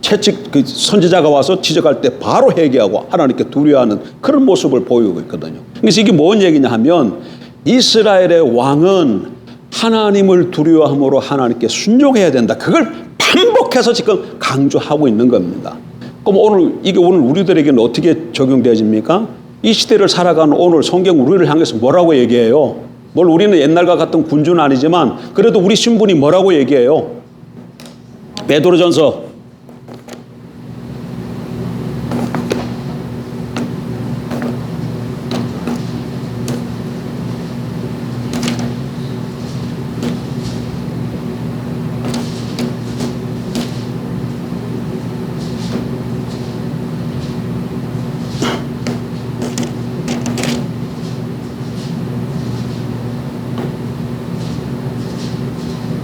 채찍 그 선지자가 와서 지적할 때 바로 회개하고 하나님께 두려워하는 그런 모습을 보이고 있거든요. 그래서 이게 뭔 얘기냐 하면 이스라엘의 왕은 하나님을 두려워함으로 하나님께 순종해야 된다. 그걸 반복해서 지금 강조하고 있는 겁니다. 그럼 오늘 우리들에게는 어떻게 적용되어집니까? 이 시대를 살아가는 오늘 성경 우리를 향해서 뭐라고 얘기해요? 우리는 옛날과 같은 군주는 아니지만 그래도 우리 신분이 뭐라고 얘기해요? 베드로전서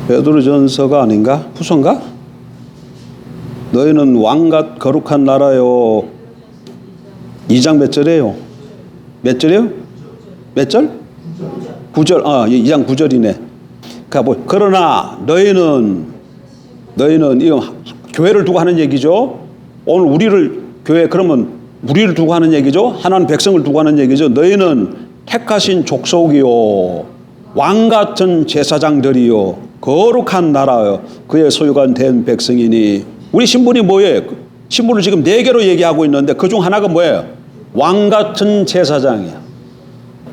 '베드로전서가 아닌가? 후서인가? 너희는 왕같 거룩한 나라요. 2장 몇 절이에요? 몇 절이에요? 몇 절? 9절. 2장 9절이네. 그러나 너희는 이거 교회를 두고 하는 얘기죠. 오늘 그러면 우리를 두고 하는 얘기죠. 하나님 백성을 두고 하는 얘기죠. 너희는 택하신 족속이요, 왕 같은 제사장들이요, 거룩한 나라요, 그의 소유가 된 백성이니. 우리 신분이 뭐예요? 신분을 지금 4개로 얘기하고 있는데 그중 하나가 뭐예요? 왕 같은 제사장이야.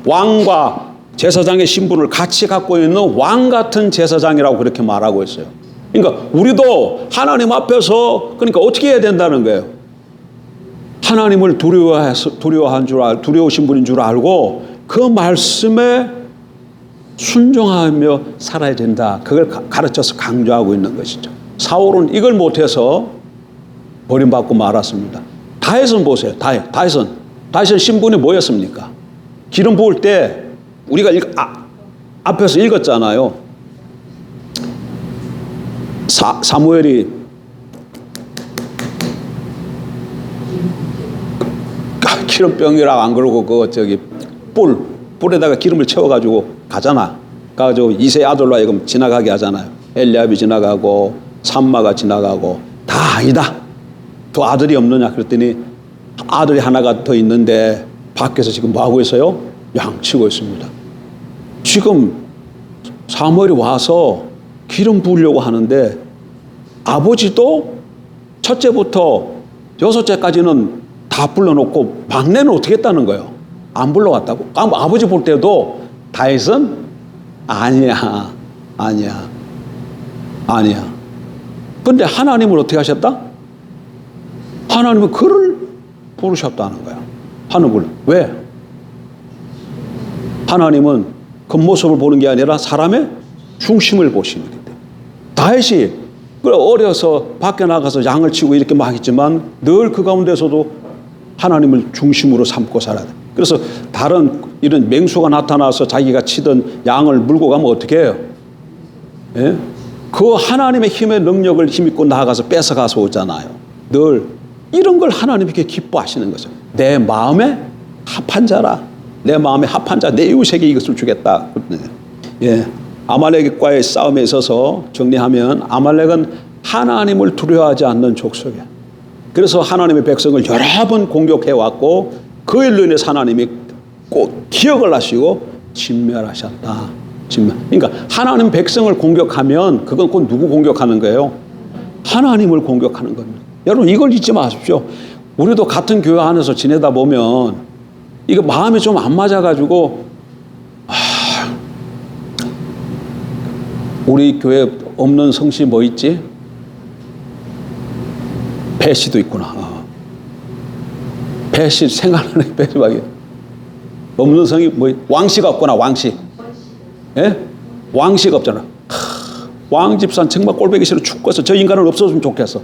왕과 제사장의 신분을 같이 갖고 있는 왕 같은 제사장이라고 그렇게 말하고 있어요. 그러니까 우리도 하나님 앞에서 그러니까 어떻게 해야 된다는 거예요? 하나님을 두려우신 분인 줄 알고 그 말씀에 순종하며 살아야 된다. 그걸 가르쳐서 강조하고 있는 것이죠. 사울은 이걸 못해서 버림받고 말았습니다. 다윗은 보세요. 다윗은 신분이 뭐였습니까? 기름 부을 때 우리가 앞에서 읽었잖아요. 사무엘이 기름병이라고 안 그러고 뿔에다가 기름을 채워가지고 가잖아. 가지고 이세 아들로 하여금 지나가게 하잖아요. 엘리압이 지나가고 삼마가 지나가고 다 아니다. 또 아들이 없느냐 그랬더니 아들이 하나가 더 있는데 밖에서 지금 뭐 하고 있어요? 양치고 있습니다. 지금 사무엘이 와서 기름 부으려고 하는데 아버지도 첫째부터 여섯째까지는 다 불러놓고 막내는 어떻게 했다는 거예요? 안 불러왔다고? 아버지 볼 때도 다윗은 아니야. 근데 하나님을 어떻게 하셨다? 하나님은 그를 부르셨다는 거야. 하늘을. 왜? 하나님은 겉모습을 보는 게 아니라 사람의 중심을 보시는 거기 때문에. 다윗이 어려서 밖에 나가서 양을 치고 이렇게 막 했지만 늘 그 가운데서도 하나님을 중심으로 삼고 살아야 돼. 그래서 다른 이런 맹수가 나타나서 자기가 치던 양을 물고 가면 어떻게 해요? 예? 그 하나님의 힘의 능력을 힘입고 나아가서 뺏어가서 오잖아요. 늘 이런 걸 하나님께 기뻐하시는 거죠. 내 마음에 합한 자라. 내 마음에 합한 자, 내 이웃에게 이것을 주겠다. 예. 아말렉과의 싸움에 있어서 정리하면 아말렉은 하나님을 두려워하지 않는 족속이야. 그래서 하나님의 백성을 여러 번 공격해 왔고 그 일로 인해서 하나님이 꼭 기억을 하시고 진멸하셨다. 그러니까 하나님 백성을 공격하면 그건 꼭 누구 공격하는 거예요? 하나님을 공격하는 겁니다. 여러분 이걸 잊지 마십시오. 우리도 같은 교회 안에서 지내다 보면 이거 마음이 좀 안 맞아가지고 우리 교회 없는 성씨 뭐 있지? 배씨도 있구나. 배씨 생각나는 배씨밖에 없는 성이 뭐 왕씨가 없구나. 왕씨. 예? 왕씨가 없잖아. 왕집산 정말 꼴보기 싫어 죽겠어. 저 인간은 없어졌으면 좋겠어.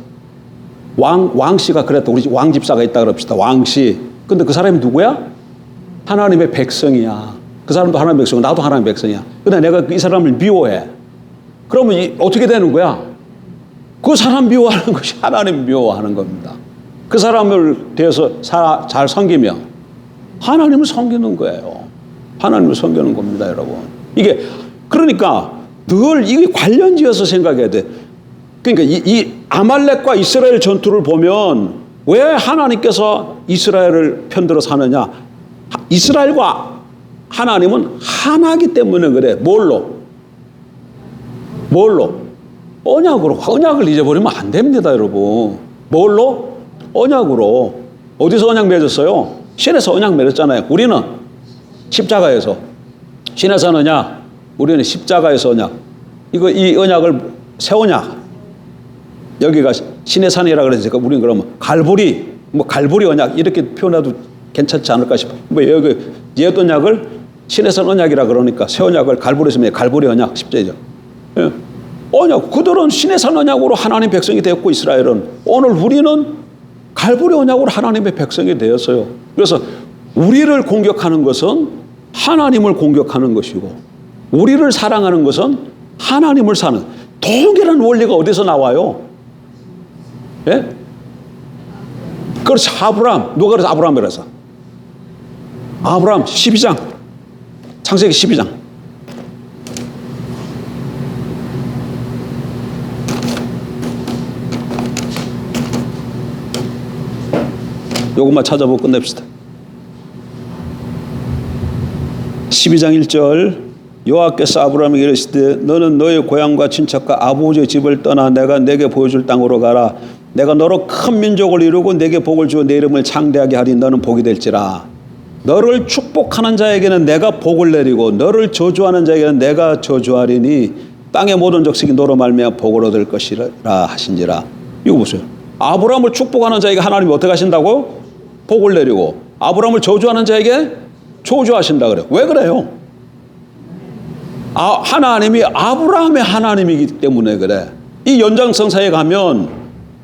왕씨가 그랬다. 우리 왕집사가 있다 그럽시다. 왕씨. 근데 그 사람이 누구야? 하나님의 백성이야. 그 사람도 하나님의 백성이고 나도 하나님의 백성이야. 근데 내가 이 사람을 미워해. 그러면 어떻게 되는 거야? 그 사람 미워하는 것이 하나님 미워하는 겁니다. 그 사람을 대해서 잘 섬기면 하나님을 섬기는 거예요. 하나님을 섬기는 겁니다, 여러분. 이게 그러니까 늘 이게 관련지어서 생각해야 돼. 그러니까 이 아말렉과 이스라엘 전투를 보면 왜 하나님께서 이스라엘을 편들어서 하느냐? 이스라엘과 하나님은 하나기 때문에 그래. 뭘로? 언약으로. 언약을 잊어버리면 안 됩니다, 여러분. 뭘로? 언약으로. 어디서 언약 맺었어요? 신에서 언약 맺었잖아요. 우리는 십자가에서. 신에서 언약, 우리는 십자가에서 언약. 이 언약을 새 언약. 여기가 신의 산이라 그랬으니까 우리는 그러면 갈보리 언약 이렇게 표현해도 괜찮지 않을까 싶어요. 여기 옛 언약을 신의 산 언약이라 그러니까 새 언약을 갈보리에서 갈보리 언약 10제죠. 예. 언약, 그들은 신의 산 언약으로 하나님 백성이 되었고 이스라엘은 오늘 우리는 갈보리 언약으로 하나님의 백성이 되었어요. 그래서 우리를 공격하는 것은 하나님을 공격하는 것이고 우리를 사랑하는 것은 하나님을 사는 동일한 원리가 어디서 나와요? 예? 그렇지. 아브라함. 누가 그래서 아브라함이라서? 아브라함 12장. 창세기 12장. 요것만 찾아보고 끝냅시다. 12장 1절 여호와께서 아브라함에게 이르시되 너는 너의 고향과 친척과 아버지의 집을 떠나 내가 내게 보여줄 땅으로 가라. 내가 너로 큰 민족을 이루고 내게 복을 주어 내 이름을 창대하게 하리. 너는 복이 될지라. 너를 축복하는 자에게는 내가 복을 내리고 너를 저주하는 자에게는 내가 저주하리니 땅의 모든 족속이 너로 말미암아 복을 얻을 것이라 하신지라. 이거 보세요. 아브라함을 축복하는 자에게 하나님이 어떻게 하신다고? 복을 내리고 아브라함을 저주하는 자에게 저주하신다 그래요. 왜 그래요? 하나님이 아브라함의 하나님이기 때문에 그래. 이 연장선상에 가면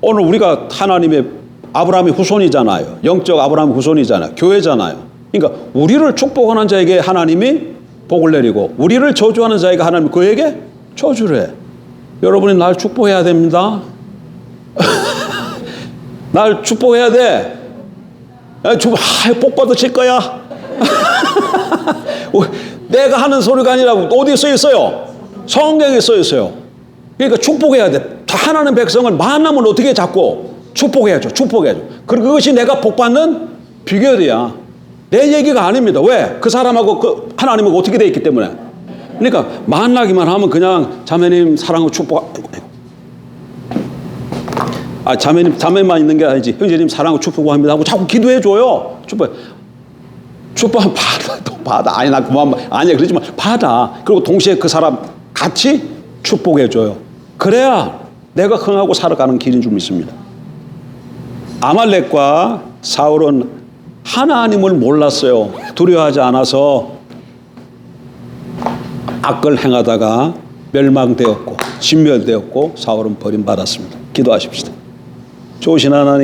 오늘 우리가 하나님의 아브라함의 후손이잖아요. 영적 아브라함의 후손이잖아요. 교회잖아요. 그러니까 우리를 축복하는 자에게 하나님이 복을 내리고 우리를 저주하는 자에게 하나님이 그에게 저주를 해. 여러분이 날 축복해야 됩니다. 날 축복해야 돼. 복 받으실 거야. 내가 하는 소리가 아니라고 어디에 써 있어요? 성경에 써 있어요. 그러니까 축복해야 돼. 하나님 백성을 만나면 어떻게 잡고 축복해야죠. 축복해야죠. 그리고 그것이 내가 복받는 비결이야. 내 얘기가 아닙니다. 왜? 그 사람하고 그 하나님하고 어떻게 돼 있기 때문에. 그러니까 만나기만 하면 그냥 자매님 사랑하고 축복. 자매만 있는 게 아니지. 형제님 사랑하고 축복합니다 하고 자꾸 기도해줘요. 축복하면 받아. 아니, 나 그만. 아니야, 그러지 마. 받아. 그리고 동시에 그 사람 같이 축복해줘요. 그래야 내가 흥하고 살아가는 길인 줄 믿습니다. 아말렉과 사울은 하나님을 몰랐어요. 두려워하지 않아서 악을 행하다가 멸망되었고 진멸되었고 사울은 버림받았습니다. 기도하십시다. 좋으신 하나님,